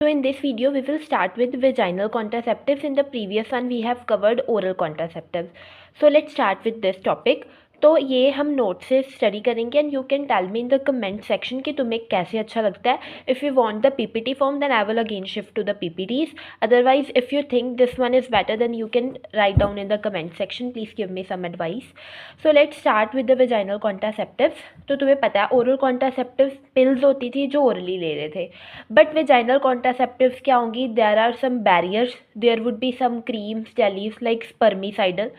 So in this video we will start with vaginal contraceptives. In the previous one we have covered oral contraceptives. So let's start with this topic. तो ये हम note से study करेंगे and you can tell me in the comment section कि तुम्हें कैसे अच्छा लगता है. If you want the PPT form then I will again shift to the PPTs. Otherwise if you think this one is better then you can write down in the comment section. Please give me some advice. So let's start with the vaginal contraceptives. तो तुम्हें पता है oral contraceptives pills होती थी जो orally ले रहे थे. बट वेजाइनल कॉन्ट्रासेप्टिव्स क्या होंगी? There are some barriers. There would be some creams jellies like spermicidal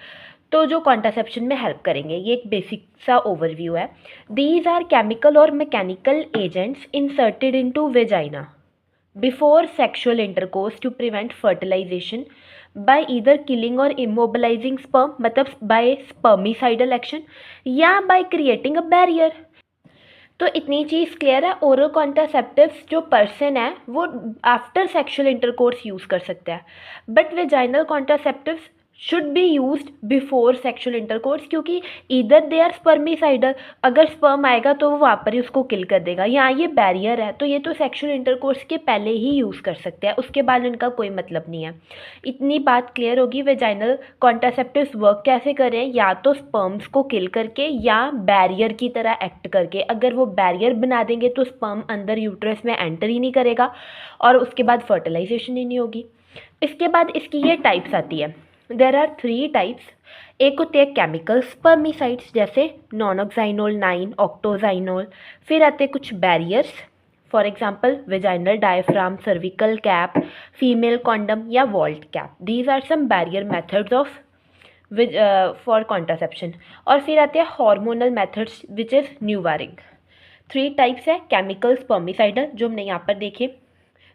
तो जो कॉन्ट्रासेप्शन में हेल्प करेंगे. ये एक बेसिक सा ओवरव्यू है. दीज आर केमिकल और mechanical agents inserted into vagina before sexual intercourse to prevent fertilisation by either killing और इमोबिलाइजिंग स्पर्म, मतलब बाय स्पर्मिसाइडल एक्शन या बाय क्रिएटिंग अ बैरियर. तो इतनी चीज़ क्लियर है. ओरल कॉन्ट्रासेप्टिव्स जो पर्सन है वो आफ्टर सेक्सुअल इंटरकोर्स यूज़ कर सकता है. But vaginal contraceptives should be used before sexual intercourse, क्योंकि इधर दे आर स्पर्मिसाइडल. अगर स्पर्म आएगा तो वो वहाँ पर ही उसको किल कर देगा. यहाँ ये बैरियर है तो ये तो सेक्सुअल इंटरकोर्स के पहले ही यूज़ कर सकते हैं, उसके बाद इनका कोई मतलब नहीं है. इतनी बात क्लियर होगी. वेजाइनल कॉन्ट्रासेप्टिव्स वर्क कैसे करें? या तो स्पर्म्स को किल करके या बैरियर की तरह एक्ट करके. अगर वो बैरियर बना देंगे तो स्पर्म अंदर यूट्रस में एंटर ही नहीं करेगा और उसके बाद फर्टिलाइजेशन ही नहीं होगी. इसके बाद इसकी ये टाइप्स आती है. There are 3 types. एक होते हैं केमिकल स्पर्मिसाइड्स जैसे नॉनोक्साइनोल 9, ऑक्टोजाइनोल. फिर आते हैं कुछ barriers, for example vaginal diaphragm, cervical cap, female condom या vault cap. These are some barrier methods of for contraception. और फिर आते हैं hormonal methods which is NuvaRing. 3 types है. केमिकल स्पर्मिसाइडल जो हमने यहाँ पर देखे,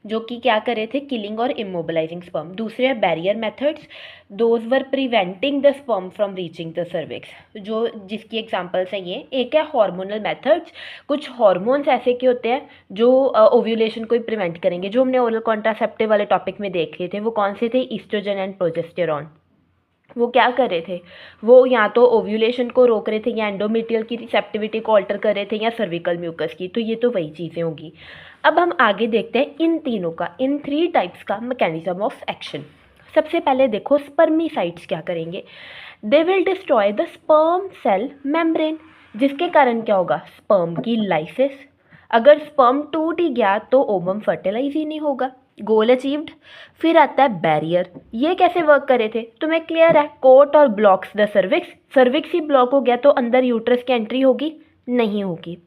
जो कि क्या कर रहे थे? किलिंग और इमोबिलाइजिंग स्पर्म. दूसरे है barrier methods, those were preventing the sperm from reaching the cervix, जो जिसकी एग्जांपल्स हैं ये. एक है हार्मोनल मेथड्स. कुछ हार्मोन्स ऐसे के होते हैं जो ओव्यूलेशन को प्रिवेंट करेंगे, जो हमने ओरल कॉन्ट्रासेप्टिव वाले टॉपिक में देख लिए थे. वो कौन से थे? Oestrogen and progesterone. वो क्या कर रहे थे? वो या तो ओव्यूलेशन को रोक रहे थे या एंडोमेट्रियल की रिसेप्टिविटी को ऑल्टर कर रहे थे या सर्विकल म्यूकस की. तो ये तो वही चीज़ें होंगी. अब हम आगे देखते हैं इन तीनों का, इन 3 टाइप्स का मैकेनिज्म ऑफ एक्शन. सबसे पहले देखो स्पर्मिसाइड्स क्या करेंगे. They will destroy the sperm cell membrane, जिसके कारण क्या होगा? स्पर्म की लाइसिस. अगर स्पर्म टूट ही गया तो ओवम फर्टिलाइज ही नहीं होगा. गोल अचीव्ड. फिर आता है बैरियर. ये कैसे वर्क करे थे? तुम्हें क्लियर है. कोट और blocks the cervix. Cervix he block हो गया तो अंदर यूट्रस की एंट्री होगी? नहीं होगी,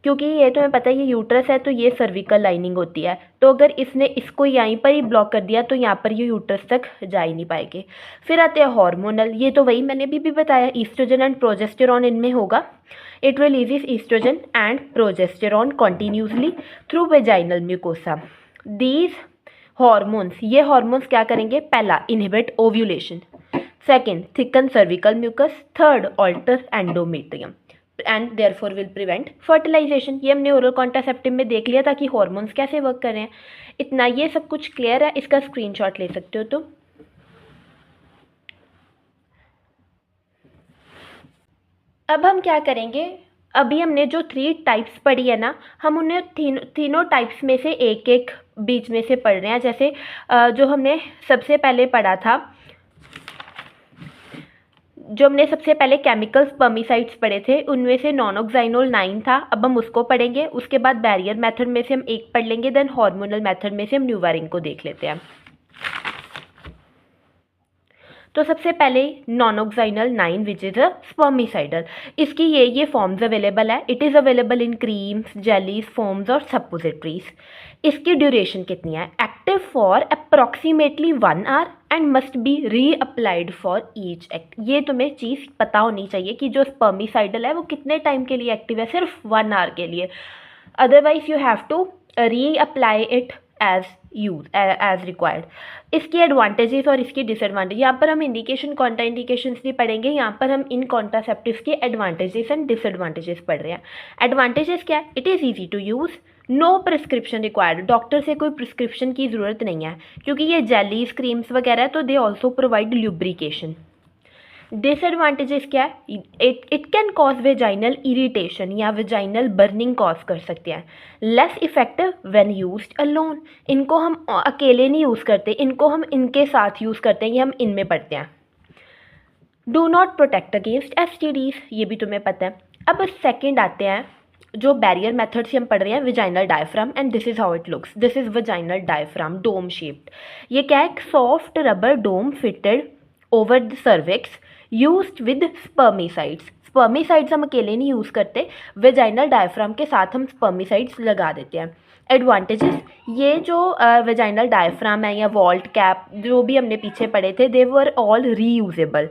क्योंकि ये तुम्हें पता है ये यूट्रस है तो ये सर्विकल लाइनिंग होती है. तो अगर इसने इसको यहीं पर ही ब्लॉक कर दिया तो यहाँ पर ये यूट्रस तक जा ही नहीं पाएंगे. फिर आते हैं हार्मोनल. ये तो वही मैंने भी बताया, ईस्ट्रोजन एंड प्रोजेस्टेरॉन इनमें होगा. It releases oestrogen and progesterone continuously through vaginal mucosa. These hormones, ये हॉर्मोन्स क्या करेंगे? पहला inhibit ovulation, second thicken cervical mucus, third alter endometrium and therefore will prevent fertilisation. ये हमने ओरल कॉन्ट्रासेप्टिव में देख लिया था कि हॉर्मोन्स कैसे वर्क कर रहे हैं. इतना ये सब कुछ क्लियर है. इसका स्क्रीनशॉट ले सकते हो. तो अब हम क्या करेंगे? अभी हमने जो 3 टाइप्स पढ़ी है ना, हम उन्हें तीनों टाइप्स में से एक एक बीच में से पढ़ रहे हैं. जैसे जो हमने सबसे पहले पढ़ा था, जो हमने सबसे पहले केमिकल स्पर्मिसाइड्स पढ़े थे उनमें से नॉनोक्साइनोल 9 था. अब हम उसको पढ़ेंगे. उसके बाद बैरियर मेथड में से हम एक पढ़ लेंगे. देन हार्मोनल मेथड में से हम न्यूवारिंग को देख लेते हैं. तो सबसे पहले नॉनोक्साइनल 9 विच इज़ अ स्पर्मिसाइडल. इसकी ये फॉर्म्स अवेलेबल है. It is available in creams, jellies, foams और सपोजिटरीज. इसकी ड्यूरेशन कितनी है? Active for approximately 1 our and must be री अप्लाइड फॉर ईच एक्ट. ये तुम्हें चीज़ पता होनी चाहिए कि जो स्पर्मिसाइडल है वो कितने टाइम के लिए एक्टिव है? सिर्फ 1 आवर के लिए. Otherwise you have to reapply it as required. इसकी एडवांटेजेस और इसकी डिसएडवांटेज, यहाँ पर हम इंडिकेशन कॉन्ट्रा इंडिकेशंस नहीं पढ़ेंगे. यहाँ पर हम इन कॉन्ट्रासेप्टिव्स के एडवांटेजेस एंड डिसएडवांटेजेस पढ़ रहे हैं. एडवांटेजेस क्या है? It is easy to use, no prescription required. Doctor से कोई प्रिस्क्रिप्शन की ज़रूरत नहीं है, क्योंकि ये जेलीज क्रीम्स वगैरह है तो they also provide lubrication. Disadvantages क्या है? It can cause vaginal irritation या वेजाइनल बर्निंग कॉज कर सकते हैं। Less effective when used alone, इनको हम अकेले नहीं यूज़ करते, इनको हम इनके साथ यूज़ करते हैं, ये हम इनमें पढ़ते हैं। Do not protect against STDs, ये भी तुम्हें पता है। अब सेकंड आते हैं जो बैरियर मेथड से हम पढ़ रहे हैं, vaginal diaphragm, and this is how it looks. This is vaginal diaphragm, dome shaped. ये क्या है? Soft rubber dome fitted over the cervix used with spermicides. Spermicides हम अकेले नहीं यूज़ करते, वेजाइनल डायफ्राम के साथ हम स्पर्मिसाइड्स लगा देते हैं। एडवांटेजेस, ये जो वेजाइनल डायफ्राम है या वॉल्ट कैप जो भी हमने पीछे पढ़े थे, दे वर ऑल रीयूजेबल।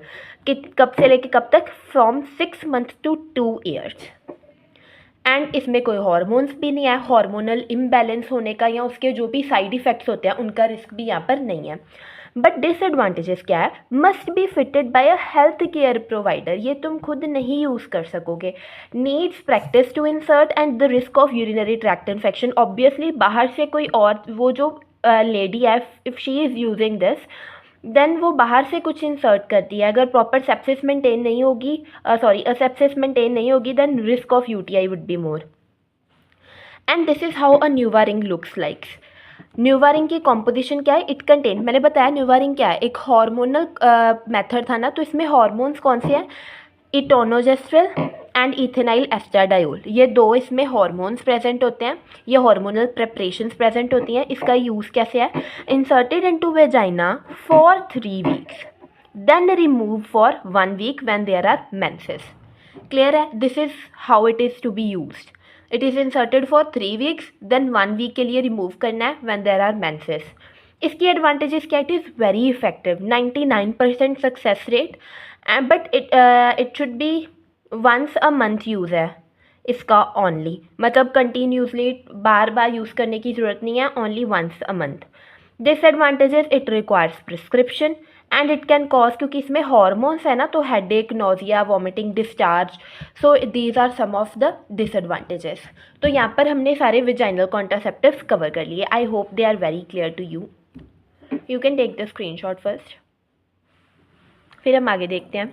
कब से लेके कब तक? From 6 months to 2 years। And इसमें कोई हॉर्मोन्स भी नहीं है, हार्मोनल इम्बैलेंस होने का या उसके जो भी साइड इफ़ेक्ट्स होते हैं उनका रिस्क भी यहाँ पर नहीं है। बट डिसएडवांटेजेस क्या है? Must be fitted by a health care provider, ये तुम खुद नहीं यूज़ कर सकोगे। Needs practice to insert and the risk of urinary tract infection. Obviously बाहर से कोई और वो जो लेडी है, if she is using this, then वो बाहर से कुछ इंसर्ट करती है, अगर प्रॉपर सेप्सिस मेंटेन नहीं होगी, सेप्सिस मेंटेन नहीं होगी, then risk of UTI would be more. And this is how a NuvaRing looks like. NuvaRing की कॉम्पोजिशन क्या है? इट कंटेन, मैंने बताया न्यूवा रिंग क्या है, एक हार्मोनल मेथड था ना, तो इसमें हार्मोन्स कौन से हैं? इटोनोजेस्ट्रल एंड इथेनाइल एस्ट्राडायोल, ये दो इसमें हार्मोन्स प्रेजेंट होते हैं, ये हार्मोनल प्रेपरेशंस प्रेजेंट होती हैं। इसका यूज़ कैसे है? Inserted into vagina for 3 weeks, then remove for 1 week when there are menses. Clear है? This is how it is to be used. It is inserted for 3 weeks, then 1 week के लिए remove करना है when there are menses. इसकी advantages क्या? It is very effective, 99% success rate, but it should be once a month use है इसका only, मतलब continuously बार बार use करने की ज़रूरत नहीं है, only once a month. Disadvantages, it requires prescription and it can cause, क्योंकि इसमें हॉर्मोन्स है ना, तो headache, nausea, vomiting, discharge, so these are some of the disadvantages. तो यहाँ पर हमने सारे विजाइनल कॉन्ट्रासेप्टिव्स कवर कर लिए। I hope they are very clear to you. You can take the screenshot first, फिर हम आगे देखते हैं।